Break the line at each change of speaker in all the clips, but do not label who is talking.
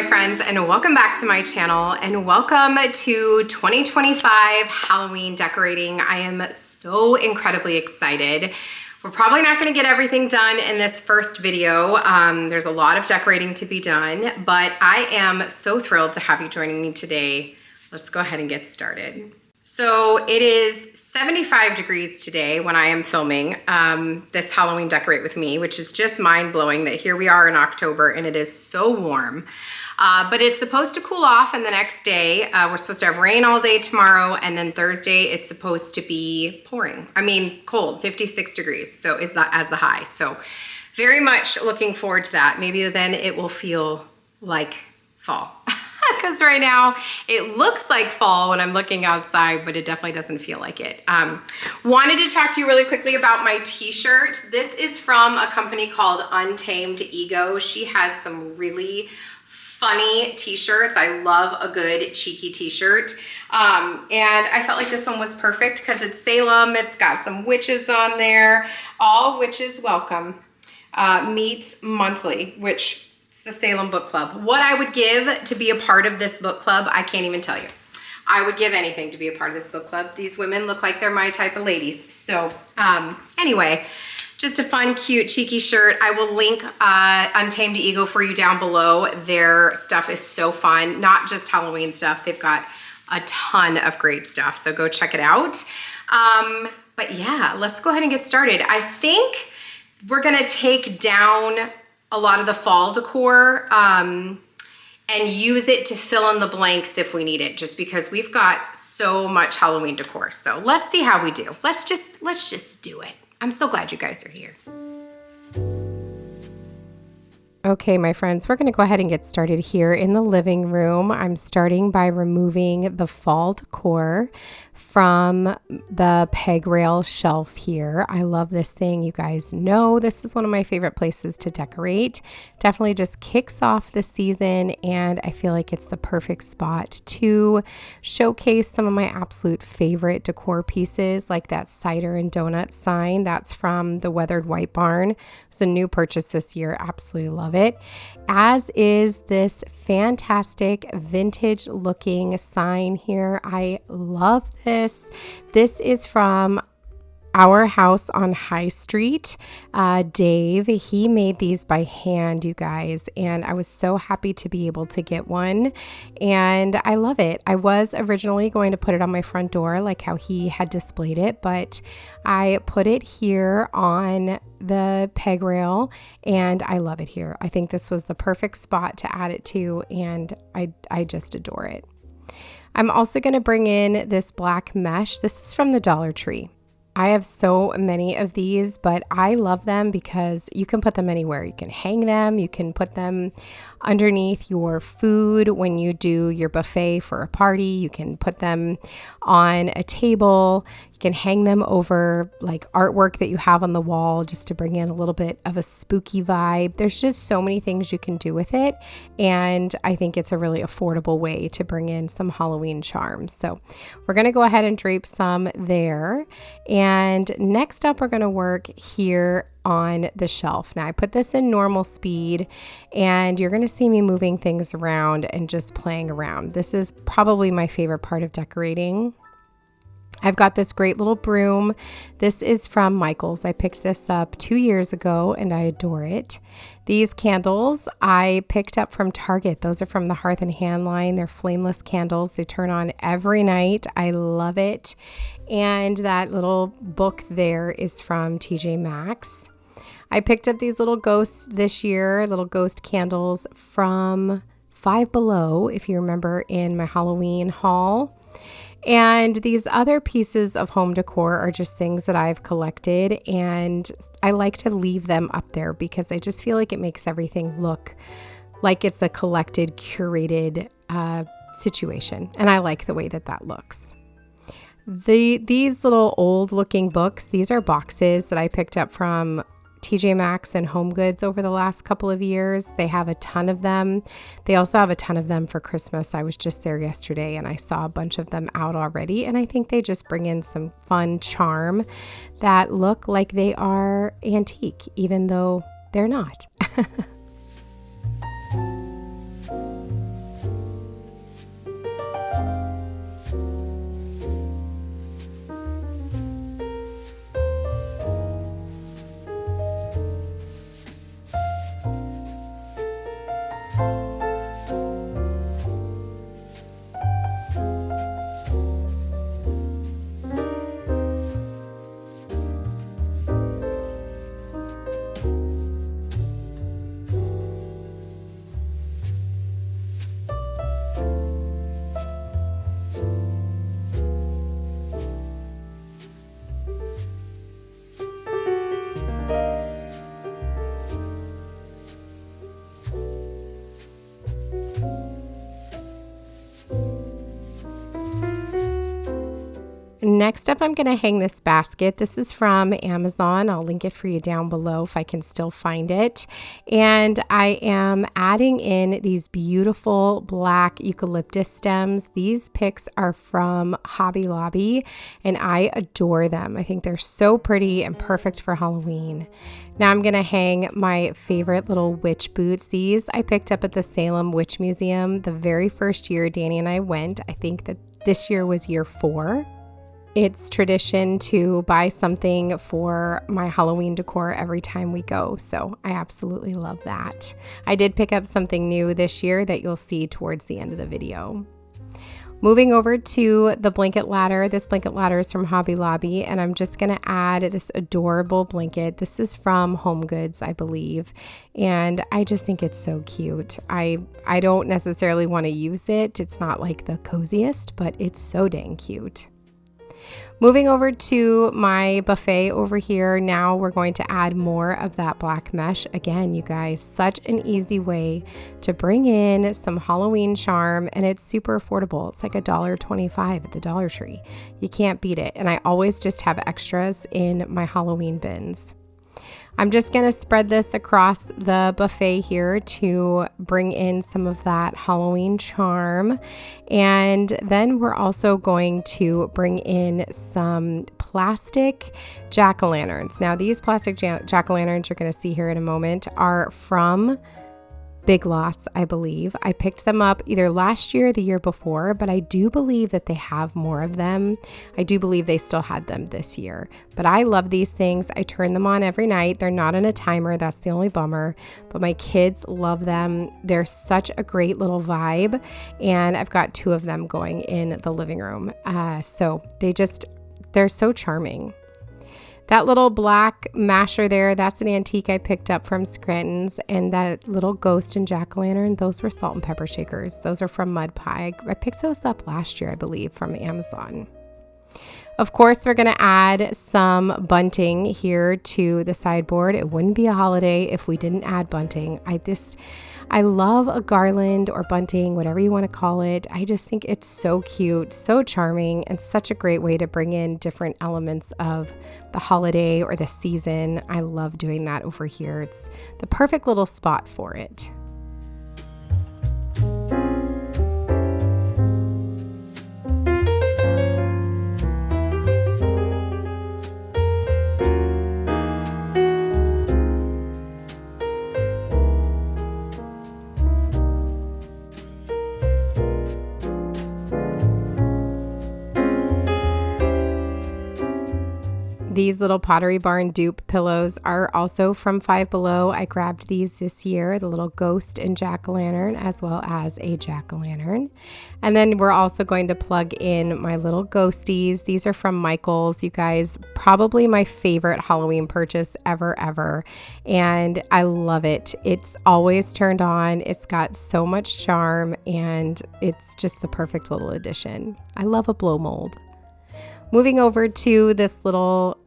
friends, and welcome back to my channel, and welcome to 2025 Halloween decorating. I am so incredibly excited. We're probably not going to get everything done in this first video. There's a lot of decorating to be done, but I am so thrilled to have you joining me today. Let's go ahead and get started. So it is 75 degrees today when I am filming this Halloween Decorate With Me, which is just mind-blowing that here we are in October and it is so warm. But it's supposed to cool off, and the next day we're supposed to have rain all day tomorrow, and then Thursday it's supposed to be pouring. I mean cold, 56 degrees, so is that as the high. So very much looking forward to that. Maybe then it will feel like fall. Because right now it looks like fall when I'm looking outside, but it definitely doesn't feel like it. Wanted to talk to you really quickly about my t-shirt. This is from a company called Untamed Ego. She has some really funny t-shirts. I love a good cheeky t-shirt. And I felt like this one was perfect because it's Salem. It's got some witches on there. All witches welcome. Meets monthly, which the Salem Book Club. What I would give to be a part of this book club, I can't even tell you. I would give anything to be a part of this book club. These women look like they're my type of ladies. So anyway, just a fun, cute, cheeky shirt. I will link Untamed Ego for you down below. Their stuff is so fun, not just Halloween stuff. They've got a ton of great stuff, so go check it out. But yeah, let's go ahead and get started. I think we're gonna take down a lot of the fall decor and use it to fill in the blanks if we need it, just because we've got so much Halloween decor. So let's see how we do. Let's just do it. I'm so glad you guys are here. Okay, my friends, we're going to go ahead and get started here in the living room. I'm starting by removing the fall decor from the peg rail shelf here. I love this thing. You guys know this is one of my favorite places to decorate. Definitely just kicks off the season, and I feel like it's the perfect spot to showcase some of my absolute favorite decor pieces, like that cider and donut sign. That's from the Weathered White Barn. It's a new purchase this year. Absolutely love it. As is this fantastic vintage looking sign here. I love this. This is from Our House on High Street. Dave, he made these by hand, you guys, and I was so happy to be able to get one, and I love it. I was originally going to put it on my front door like how he had displayed it, but I put it here on the peg rail, and I love it here. I think this was the perfect spot to add it to, and I just adore it. I'm also going to bring in this black mesh. This is from the Dollar Tree. I have so many of these, but I love them because you can put them anywhere. You can hang them. You can put them underneath your food when you do your buffet for a party. You can put them on a table. You can hang them over like artwork that you have on the wall just to bring in a little bit of a spooky vibe. There's just so many things you can do with it, and I think it's a really affordable way to bring in some Halloween charms. So we're going to go ahead and drape some there. And next up, we're going to work here on the shelf. Now I put this in normal speed, and you're going to see me moving things around and just playing around. This is probably my favorite part of decorating. I've got this great little broom. This is from Michael's. I picked this up 2 years ago and I adore it. These candles I picked up from Target. Those are from the Hearth and Hand line. They're flameless candles. They turn on every night. I love it. And that little book there is from TJ Maxx. I picked up these little ghosts this year, little ghost candles from Five Below, if you remember, in my Halloween haul. And these other pieces of home decor are just things that I've collected, and I like to leave them up there because I just feel like it makes everything look like it's a collected, curated situation, and I like the way that that looks. These little old looking books, these are boxes that I picked up from TJ Maxx and Home Goods over the last couple of years. They have a ton of them. They also have a ton of them for Christmas. I was just there yesterday and I saw a bunch of them out already, and I think they just bring in some fun charm that look like they are antique, even though they're not. Next up, I'm going to hang this basket. This is from Amazon. I'll link it for you down below if I can still find it. And I am adding in these beautiful black eucalyptus stems. These picks are from Hobby Lobby, and I adore them. I think they're so pretty and perfect for Halloween. Now I'm going to hang my favorite little witch boots. These I picked up at the Salem Witch Museum the very first year Danny and I went. I think that this year was year 4. It's tradition to buy something for my Halloween decor every time we go, so I absolutely love that. I did pick up something new this year that you'll see towards the end of the video. Moving over to the blanket ladder. This blanket ladder is from Hobby Lobby, and I'm just going to add this adorable blanket. This is from Home Goods, I believe, and I just think it's so cute. I don't necessarily want to use it. It's not like the coziest, but it's so dang cute. Moving over to my buffet over here, now we're going to add more of that black mesh. Again, you guys, such an easy way to bring in some Halloween charm, and it's super affordable. It's like $1.25 at the Dollar Tree. You can't beat it, and I always just have extras in my Halloween bins. I'm just going to spread this across the buffet here to bring in some of that Halloween charm. And then we're also going to bring in some plastic jack-o'-lanterns. Now, these plastic jack-o'-lanterns you're going to see here in a moment are from Big Lots, I believe. I picked them up either last year or the year before, but I do believe that they have more of them. I do believe they still had them this year, but I love these things. I turn them on every night. They're not on a timer. That's the only bummer, but my kids love them. They're such a great little vibe, and I've got 2 of them going in the living room. So they're so charming. That little black masher there, that's an antique I picked up from Scranton's, and that little ghost and jack-o'-lantern, those were salt and pepper shakers. Those are from Mud Pie. I picked those up last year, I believe, from Amazon. Of course, we're going to add some bunting here to the sideboard. It wouldn't be a holiday if we didn't add bunting. I love a garland or bunting, whatever you want to call it. I just think it's so cute, so charming, and such a great way to bring in different elements of the holiday or the season. I love doing that over here. It's the perfect little spot for it. These little Pottery Barn dupe pillows are also from Five Below. I grabbed these this year, the little ghost and jack-o'-lantern, as well as a jack-o'-lantern. And then we're also going to plug in my little ghosties. These are from Michael's, you guys. Probably my favorite Halloween purchase ever. And I love it. It's always turned on. It's got so much charm, and it's just the perfect little addition. I love a blow mold. Moving over to this little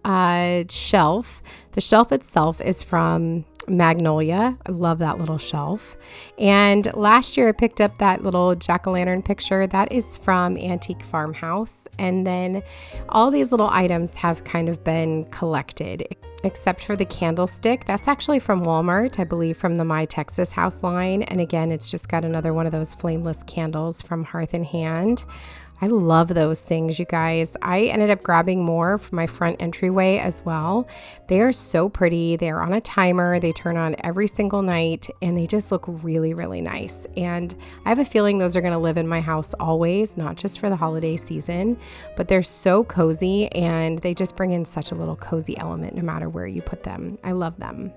shelf. The shelf itself is from Magnolia. I love that little shelf. And last year I picked up that little jack-o'-lantern picture. That is from Antique Farmhouse. And then all these little items have kind of been collected, except for the candlestick. That's actually from Walmart, I believe, from the My Texas House line. And again, it's just got another one of those flameless candles from Hearth and Hand. I love those things, you guys. I ended up grabbing more for my front entryway as well. They are so pretty. They're on a timer. They turn on every single night, and they just look really, really nice. And I have a feeling those are going to live in my house always, not just for the holiday season, but they're so cozy, and they just bring in such a little cozy element no matter where you put them. I love them.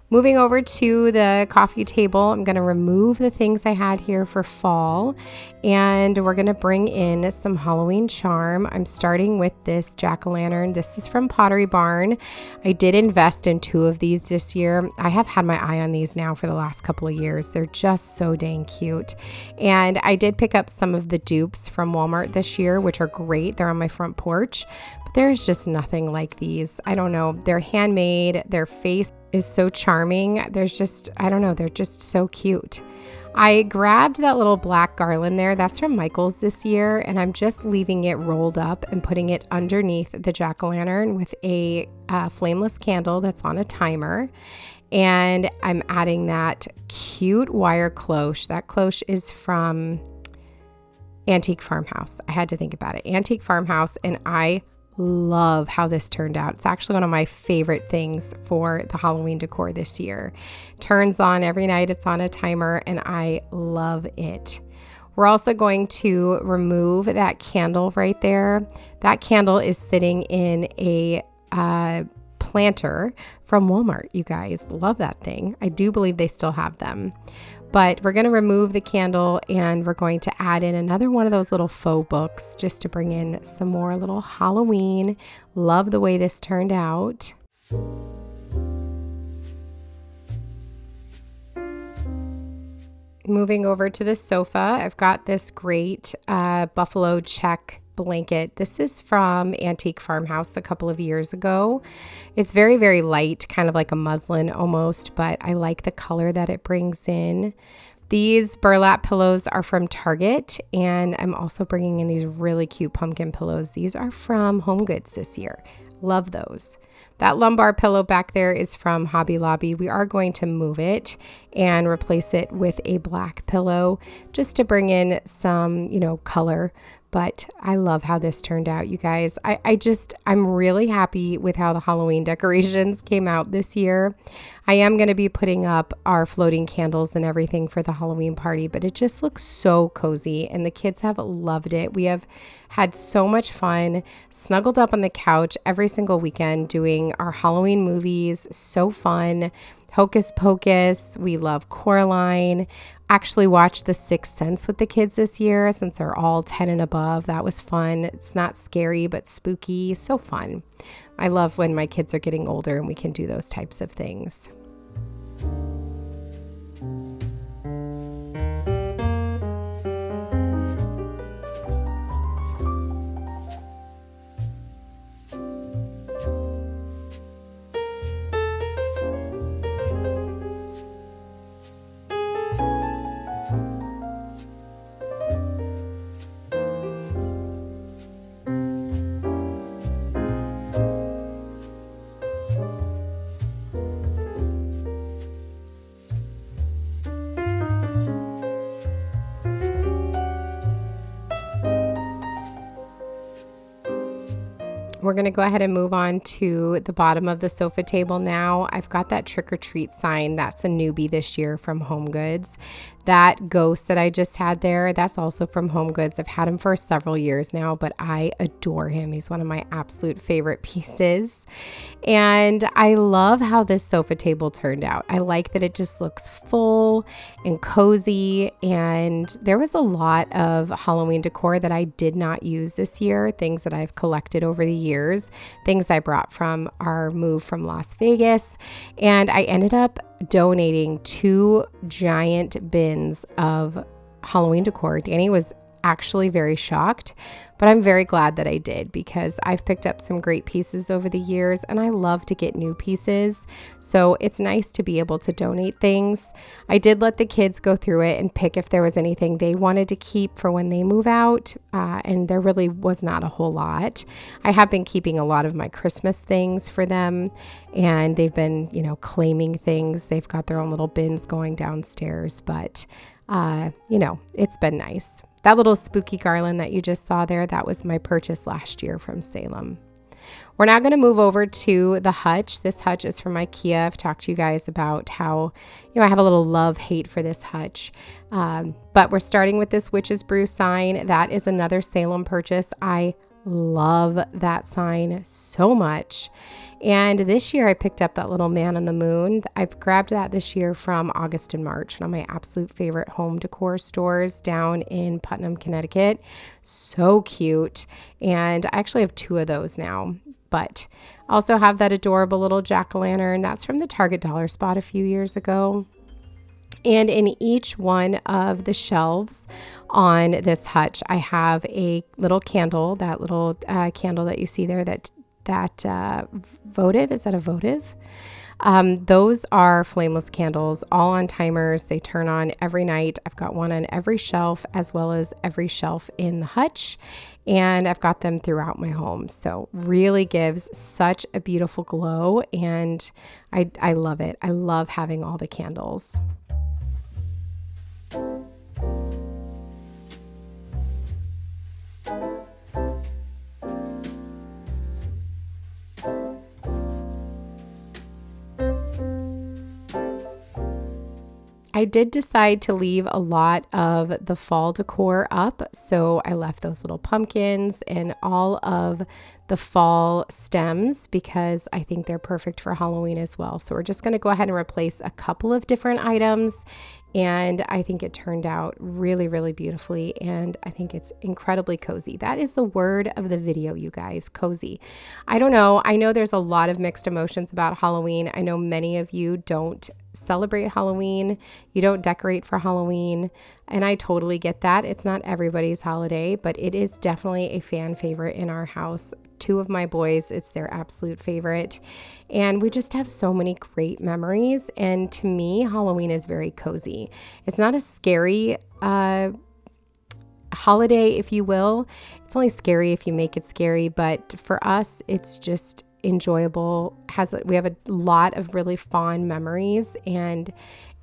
Moving over to the coffee table, I'm going to remove the things I had here for fall, and we're going to bring in some Halloween charm. I'm starting with this jack-o'-lantern. This is from Pottery Barn. I did invest in 2 of these this year. I have had my eye on these now for the last couple of years. They're just so dang cute. And I did pick up some of the dupes from Walmart this year, which are great. They're on my front porch, but there's just nothing like these. I don't know. They're handmade. They're face is so charming. There's just, I don't know, they're just so cute. I grabbed that little black garland there. That's from Michael's this year, and I'm just leaving it rolled up and putting it underneath the jack-o'-lantern with a flameless candle that's on a timer. And I'm adding that cute wire cloche. That cloche is from Antique Farmhouse. I had to think about it. Antique Farmhouse, and I love how this turned out. It's actually one of my favorite things for the Halloween decor this year. Turns on every night. It's on a timer, and I love it. We're also going to remove that candle right there. That candle is sitting in a planter from Walmart, you guys. Love that thing. I do believe they still have them. But we're going to remove the candle, and we're going to add in another one of those little faux books just to bring in some more little Halloween. Love the way this turned out. Moving over to the sofa, I've got this great buffalo check blanket. This is from Antique Farmhouse a couple of years ago. It's very, very light, kind of like a muslin almost, but I like the color that it brings in. These burlap pillows are from Target, and I'm also bringing in these really cute pumpkin pillows. These are from HomeGoods this year. Love those. That lumbar pillow back there is from Hobby Lobby. We are going to move it and replace it with a black pillow just to bring in some, color. But I love how this turned out, you guys. I'm really happy with how the Halloween decorations came out this year. I am going to be putting up our floating candles and everything for the Halloween party, but it just looks so cozy, and the kids have loved it. We have had so much fun, snuggled up on the couch every single weekend doing our Halloween movies. So fun. Hocus Pocus. We love Coraline. Actually watched The Sixth Sense with the kids this year since they're all 10 and above. That was fun. It's not scary, but spooky. So fun. I love when my kids are getting older and we can do those types of things. We're going to go ahead and move on to the bottom of the sofa table now. I've got that trick or treat sign. That's a newbie this year from HomeGoods. That ghost that I just had there, that's also from HomeGoods. I've had him for several years now, but I adore him. He's one of my absolute favorite pieces. And I love how this sofa table turned out. I like that it just looks full and cozy. And there was a lot of Halloween decor that I did not use this year, things that I've collected over the years, things I brought from our move from Las Vegas. And I ended up donating 2 giant bins of Halloween decor. Danny was actually very shocked, but I'm very glad that I did because I've picked up some great pieces over the years and I love to get new pieces. So it's nice to be able to donate things. I did let the kids go through it and pick if there was anything they wanted to keep for when they move out. And there really was not a whole lot. I have been keeping a lot of my Christmas things for them and they've been, claiming things. They've got their own little bins going downstairs, but it's been nice. That little spooky garland that you just saw there, that was my purchase last year from Salem. We're now going to move over to the Hutch. This Hutch is from IKEA. I've talked to you guys about how, I have a little love-hate for this Hutch. But we're starting with this Witch's Brew sign. That is another Salem purchase. I love that sign so much. And this year I picked up that little man on the moon. I've grabbed that this year from August and March, one of my absolute favorite home decor stores down in Putnam, Connecticut. So cute. And I actually have 2 of those now, but also have that adorable little jack-o'-lantern. That's from the Target Dollar Spot a few years ago. And in each one of the shelves on this Hutch, I have a little candle, that little candle that you see there, that votive, is that a votive? Those are flameless candles, all on timers. They turn on every night. I've got one on every shelf as well as every shelf in the hutch, and I've got them throughout my home. So really gives such a beautiful glow, and I love it. I love having all the candles. I did decide to leave a lot of the fall decor up, so I left those little pumpkins and all of the fall stems because I think they're perfect for Halloween as well. So we're just going to go ahead and replace a couple of different items, and I think it turned out really, really beautifully, and I think it's incredibly cozy. That is the word of the video, you guys, cozy. I don't know. I know there's a lot of mixed emotions about Halloween. I know many of you don't celebrate Halloween. You don't decorate for Halloween, and I totally get that. It's not everybody's holiday, but it is definitely a fan favorite in our house. Two of my boys, it's their absolute favorite, and we just have so many great memories. And to me, Halloween is very cozy. It's not a scary holiday, if you will. It's only scary if you make it scary, but for us, it's just enjoyable. We have a lot of really fond memories, and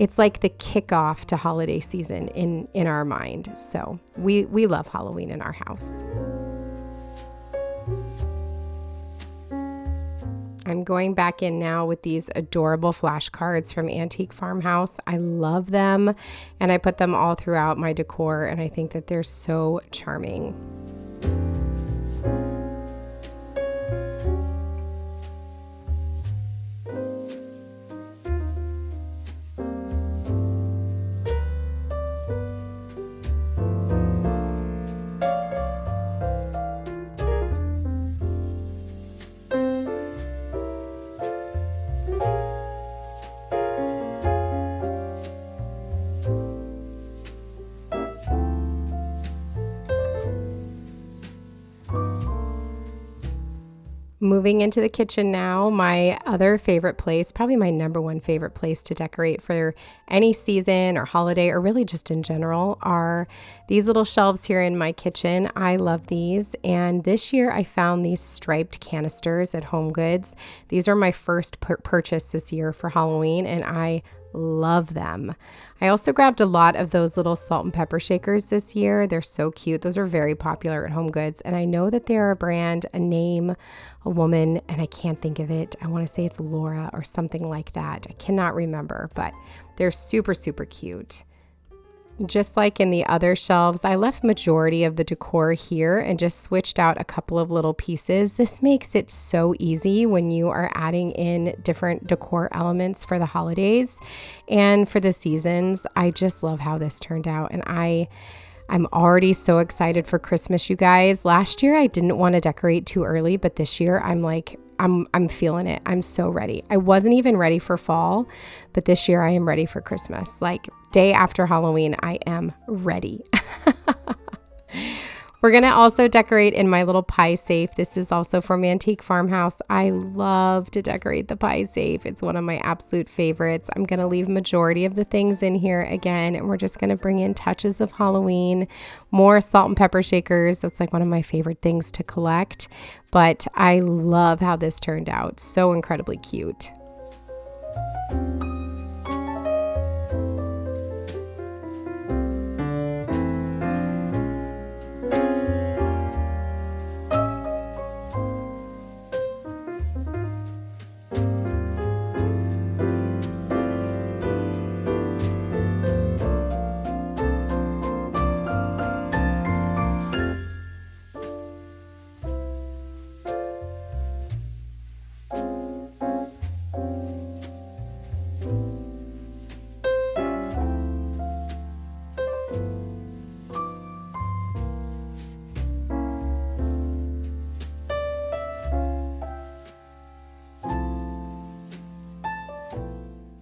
it's like the kickoff to holiday season in our mind. So we love Halloween in our house. I'm going back in now with these adorable flashcards from Antique Farmhouse. I love them, and I put them all throughout my decor, and I think that they're so charming. Moving into the kitchen now, my other favorite place, probably my number one favorite place to decorate for any season or holiday or really just in general, are these little shelves here in my kitchen. I love these, and this year I found these striped canisters at HomeGoods. These are my first purchase this year for Halloween, and I love them. I also grabbed a lot of those little salt and pepper shakers this year. They're so cute. Those are very popular at HomeGoods, and I know that they're a brand, a name, a woman, and I can't think of it. I want to say it's Laura or something like that. I cannot remember, but they're super, super cute. Just like in the other shelves, I left majority of the decor here and just switched out a couple of little pieces. This makes it so easy when you are adding in different decor elements for the holidays and for the seasons. I just love how this turned out, and I'm already so excited for Christmas, you guys. Last year I didn't want to decorate too early, but this year I'm feeling it. I'm so ready. I wasn't even ready for fall, but this year I am ready for Christmas. Like day after Halloween, I am ready. We're going to also decorate in my little pie safe. This is also from Antique Farmhouse. I love to decorate the pie safe. It's one of my absolute favorites. I'm going to leave majority of the things in here again, and we're just going to bring in touches of Halloween, more salt and pepper shakers. That's like one of my favorite things to collect, but I love how this turned out. So incredibly cute.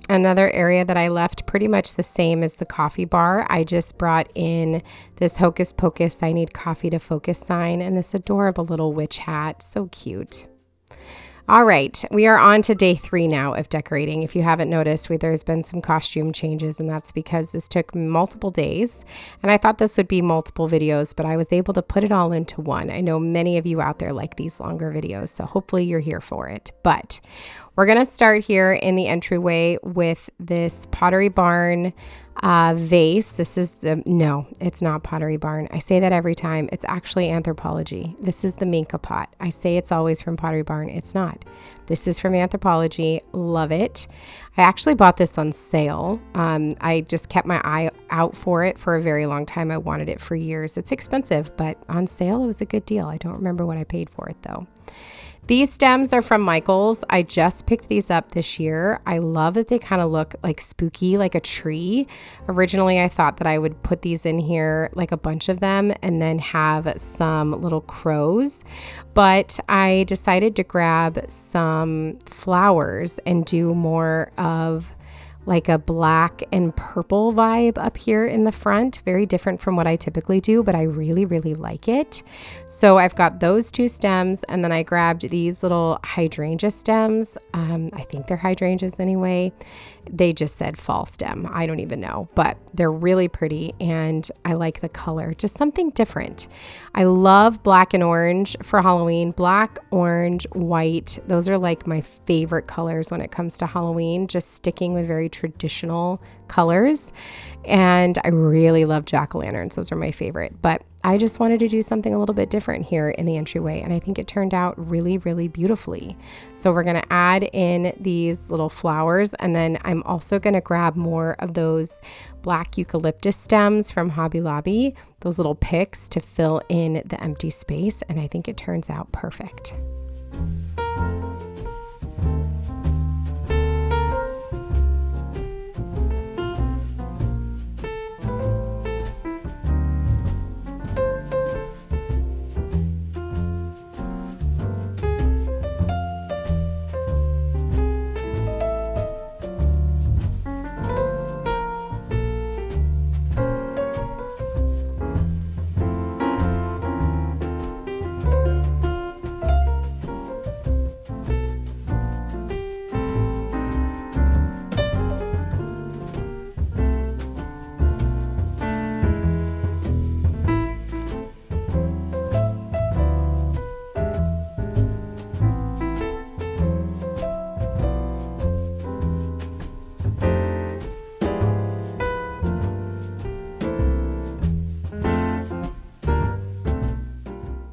Another area that I left pretty much the same as the coffee bar. I just brought in this Hocus Pocus I Need Coffee to Focus sign and this adorable little witch hat. So cute. All right, we are on to day 3 now of decorating. If you haven't noticed, there's been some costume changes, and that's because this took multiple days. And I thought this would be multiple videos, but I was able to put it all into one. I know many of you out there like these longer videos, so hopefully you're here for it. But we're going to start here in the entryway with this Pottery Barn vase. This is no, it's not Pottery Barn. I say that every time. It's actually Anthropologie. This is the Minka pot. I say it's always from Pottery Barn. It's not. This is from Anthropologie. Love it. I actually bought this on sale. I just kept my eye out for it for a very long time. I wanted it for years. It's expensive, but on sale, it was a good deal. I don't remember what I paid for it though. These stems are from Michael's. I just picked these up this year. I love that they kind of look like spooky, like a tree. Originally, I thought that I would put these in here, like a bunch of them, and then have some little crows. But I decided to grab some flowers and do more of like a black and purple vibe up here in the front. Very different from what I typically do, but I really, really like it. So I've got those 2 stems, and then I grabbed these little hydrangea stems. I think they're hydrangeas anyway. They just said fall stem. I don't even know, but they're really pretty, and I like the color. Just something different. I love black and orange for Halloween. Black, orange, white. Those are like my favorite colors when it comes to Halloween. Just sticking with very traditional colors. And I really love jack-o'-lanterns. Those are my favorite. But I just wanted to do something a little bit different here in the entryway, and I think it turned out really, really beautifully. So we're going to add in these little flowers, and then I'm also going to grab more of those black eucalyptus stems from Hobby Lobby, those little picks to fill in the empty space, and I think it turns out perfect.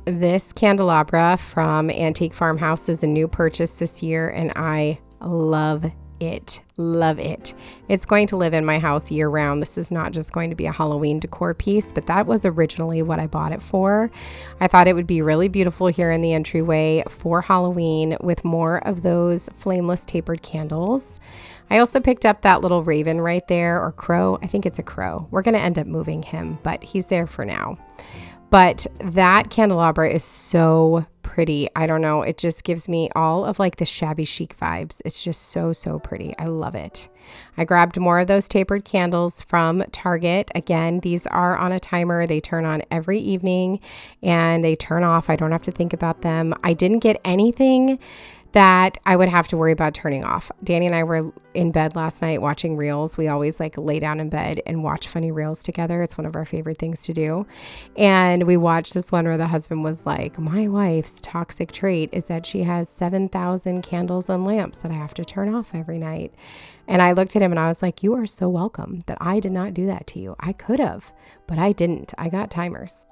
This candelabra from Antique Farmhouse is a new purchase this year, and I love it. Love it. It's going to live in my house year round. This is not just going to be a Halloween decor piece, but that was originally what I bought it for. I thought it would be really beautiful here in the entryway for Halloween with more of those flameless tapered candles. I also picked up that little raven right there, or crow. I think it's a crow. We're going to end up moving him, but he's there for now. But that candelabra is so pretty. I don't know. It just gives me all of like the shabby chic vibes. It's just so, so pretty. I love it. I grabbed more of those tapered candles from Target. Again, these are on a timer. They turn on every evening and they turn off. I don't have to think about them. I didn't get anything that I would have to worry about turning off. Danny and I were in bed last night watching reels. We always like lay down in bed and watch funny reels together. It's one of our favorite things to do. And we watched this one where the husband was like, my wife's toxic trait is that she has 7,000 candles and lamps that I have to turn off every night. And I looked at him and I was like, you are so welcome that I did not do that to you. I could have, but I didn't. I got timers.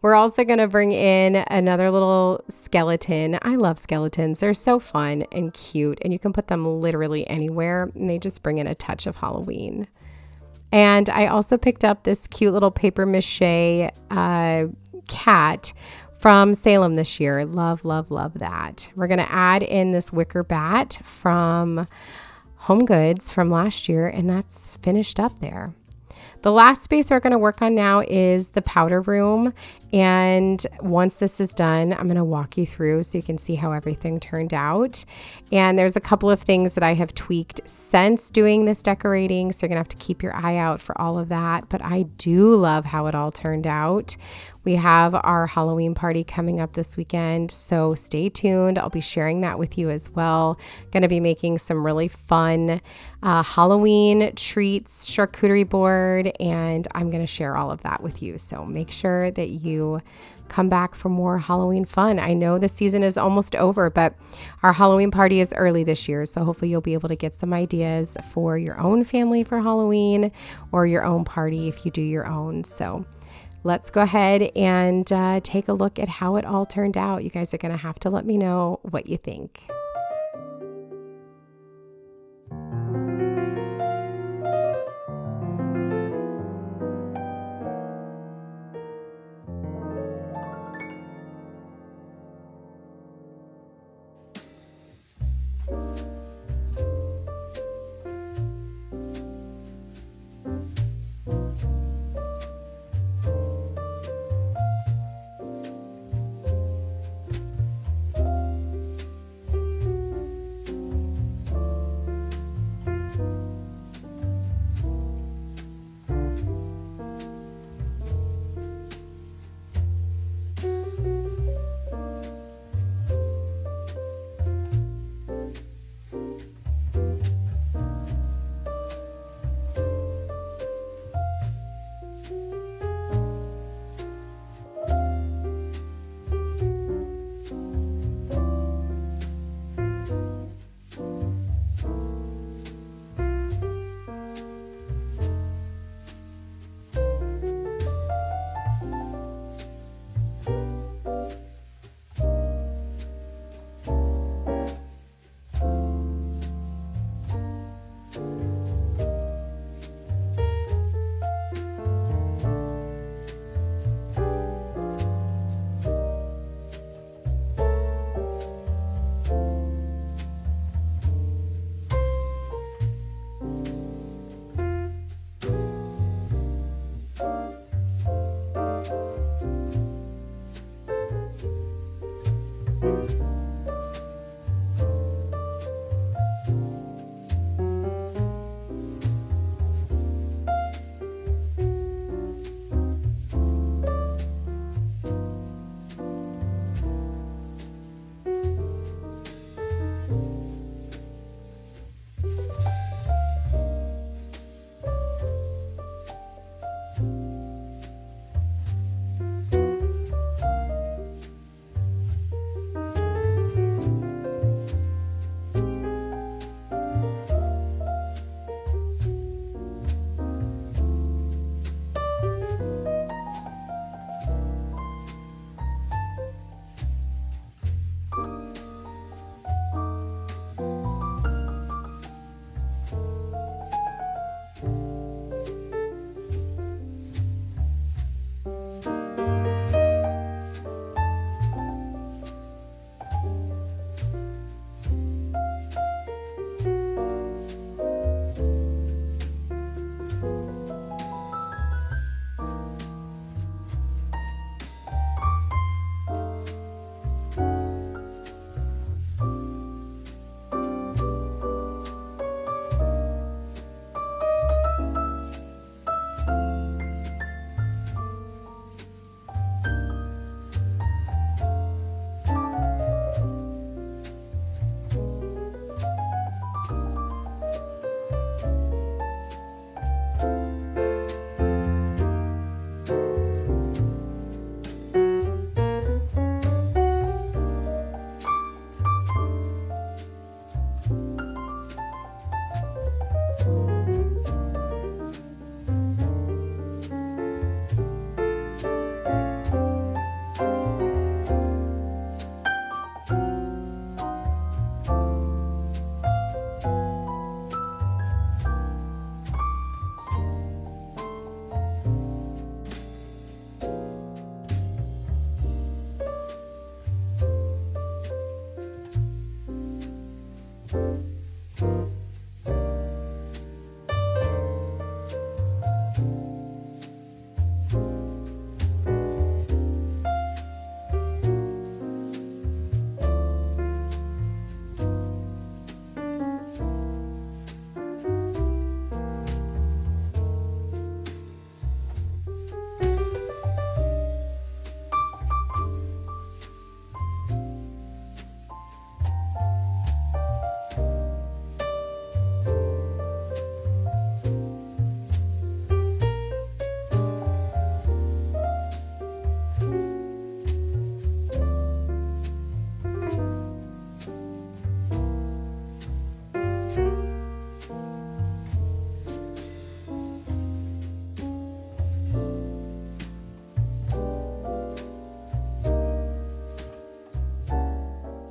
We're also going to bring in another little skeleton. I love skeletons. They're so fun and cute, and you can put them literally anywhere, and they just bring in a touch of Halloween. And I also picked up this cute little paper mache cat from Salem this year. Love, love, love that. We're going to add in this wicker bat from Home Goods from last year, and that's finished up there. The last space we're going to work on now is the powder room, And once this is done, I'm going to walk you through so you can see how everything turned out. And there's a couple of things that I have tweaked since doing this decorating, so you're going to have to keep your eye out for all of that. But I do love how it all turned out. We have our Halloween party coming up this weekend, so stay tuned. I'll be sharing that with you as well. Going to be making some really fun Halloween treats, charcuterie board, and I'm going to share all of that with you. So make sure that you come back for more Halloween fun. I know the season is almost over, but our Halloween party is early this year, so hopefully you'll be able to get some ideas for your own family for Halloween or your own party if you do your own. So let's go ahead and take a look at how it all turned out. You guys are going to have to let me know what you think.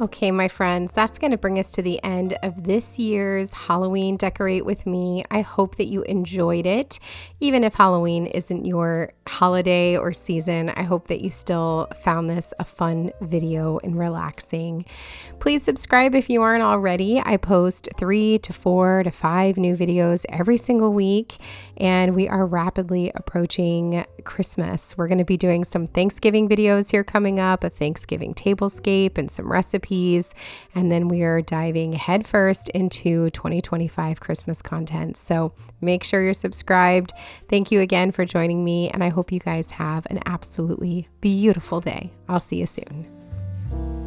Okay, my friends, that's going to bring us to the end of this year's Halloween Decorate With Me. I hope that you enjoyed it. Even if Halloween isn't your holiday or season, I hope that you still found this a fun video and relaxing. Please subscribe if you aren't already. I post 3 to 4 to 5 new videos every single week, and we are rapidly approaching Christmas. We're going to be doing some Thanksgiving videos here coming up, a Thanksgiving tablescape and some recipes. And then we are diving headfirst into 2025 Christmas content. So make sure you're subscribed. Thank you again for joining me, and I hope you guys have an absolutely beautiful day. I'll see you soon.